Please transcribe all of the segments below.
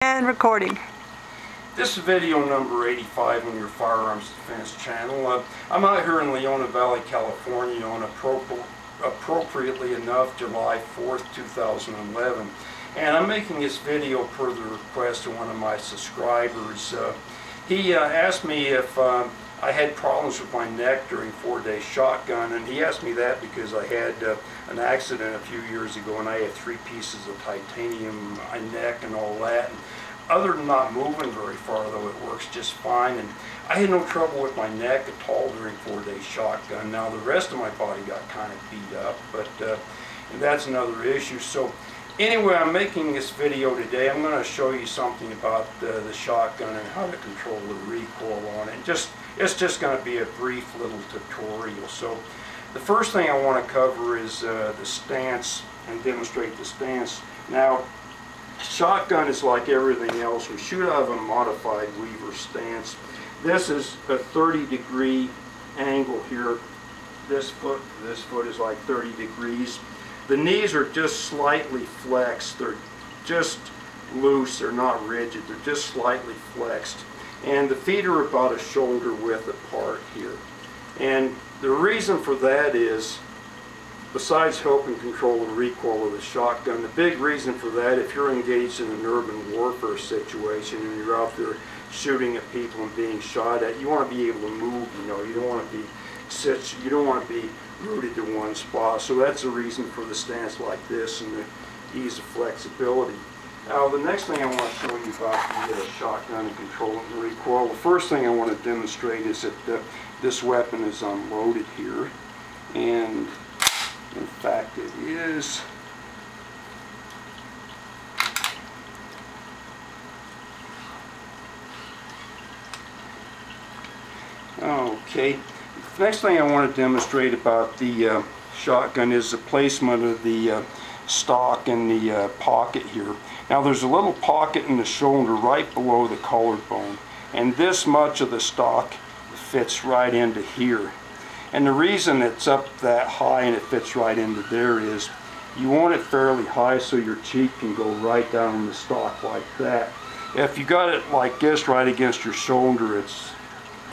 And recording. This is video number 85 on your Firearms Defense channel. I'm out here in Leona Valley, California on appropriately enough July 4th, 2011. And I'm making this video per the request of one of my subscribers. He asked me if I had problems with my neck during 4-day shotgun, and he asked me that because I had an accident a few years ago and I had 3 pieces of titanium, my neck and all that. And other than not moving very far, though, it works just fine, and I had no trouble with my neck at all during 4-day shotgun. Now the rest of my body got kind of beat up, but that's another issue. So anyway, I'm making this video today. I'm going to show you something about the shotgun and how to control the recoil on it. It's just going to be a brief little tutorial. So the first thing I want to cover is the stance and demonstrate the stance. Now, shotgun is like everything else. We shoot out of a modified Weaver stance. This is a 30-degree angle here. This foot is like 30 degrees. The knees are just slightly flexed. They're just loose. They're not rigid. They're just slightly flexed. And the feet are about a shoulder width apart here. And the reason for that is, besides helping control the recoil of the shotgun, the big reason for that, if you're engaged in an urban warfare situation and you're out there shooting at people and being shot at, you want to be able to move. You know, you don't want to be rooted to one spot. So that's the reason for the stance like this and the ease of flexibility. Now the next thing I want to show you about the shotgun and controlling the recoil, the first thing I want to demonstrate is that this weapon is unloaded here, and in fact it is. Okay, the next thing I want to demonstrate about the shotgun is the placement of the stock in the pocket here. Now there's a little pocket in the shoulder right below the collarbone, and this much of the stock fits right into here. And the reason it's up that high and it fits right into there is you want it fairly high so your cheek can go right down in the stock like that. If you got it like this right against your shoulder, it's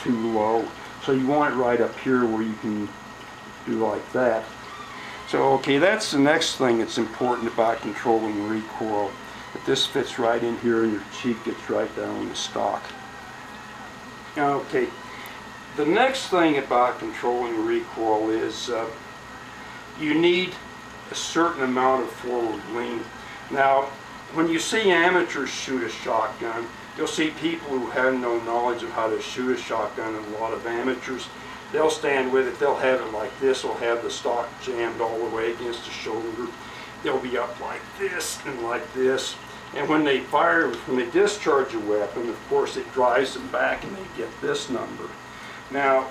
too low. So you want it right up here where you can do like that. So okay, that's the next thing that's important about controlling recoil. That this fits right in here and your cheek gets right down in the stock. Okay, the next thing about controlling recoil is you need a certain amount of forward lean. Now, when you see amateurs shoot a shotgun, you'll see people who have no knowledge of how to shoot a shotgun, and a lot of amateurs, they'll stand with it, they'll have it like this, they'll have the stock jammed all the way against the shoulder. They'll be up like this and like this. And when they discharge a weapon, of course it drives them back and they get this number. Now,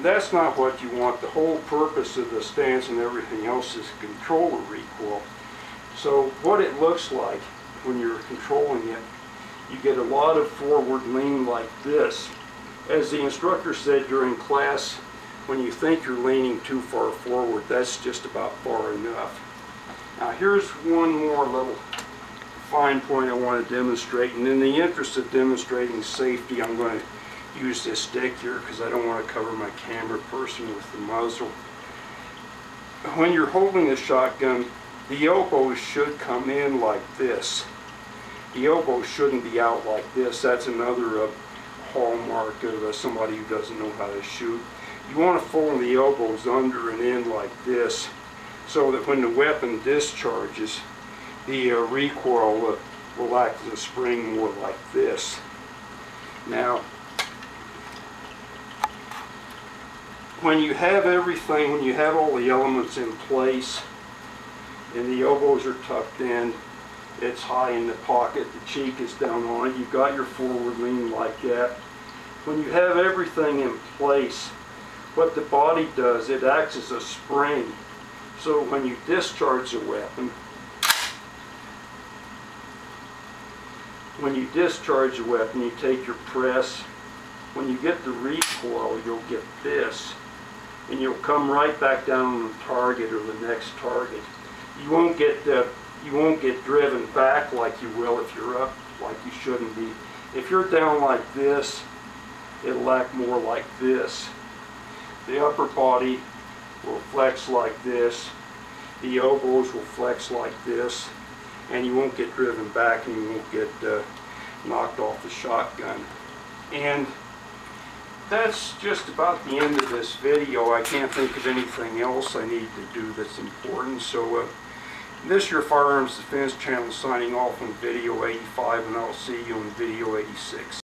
that's not what you want. The whole purpose of the stance and everything else is to control the recoil. So what it looks like when you're controlling it, you get a lot of forward lean like this. As the instructor said during class, when you think you're leaning too far forward, that's just about far enough. Now here's one more little fine point I want to demonstrate, and in the interest of demonstrating safety, I'm going to use this stick here because I don't want to cover my camera person with the muzzle. When you're holding the shotgun, the elbows should come in like this. The elbows shouldn't be out like this. That's another hallmark of somebody who doesn't know how to shoot. You want to fold the elbows under and in like this, so that when the weapon discharges, the recoil will act as a spring more like this. Now, when you have everything, when you have all the elements in place and the elbows are tucked in, it's high in the pocket, the cheek is down on it, you've got your forward lean like that. When you have everything in place, what the body does, it acts as a spring. So when you discharge a weapon, you take your press. When you get the recoil, you'll get this, and you'll come right back down on the target or the next target. You won't get driven back like you will if you're up like you shouldn't be. If you're down like this, it'll act more like this. The upper body will flex like this. The elbows will flex like this. And you won't get driven back, and you won't get knocked off the shotgun. And that's just about the end of this video. I can't think of anything else I need to do that's important. So this is your Firearms Defense channel signing off on video 85, and I'll see you on video 86.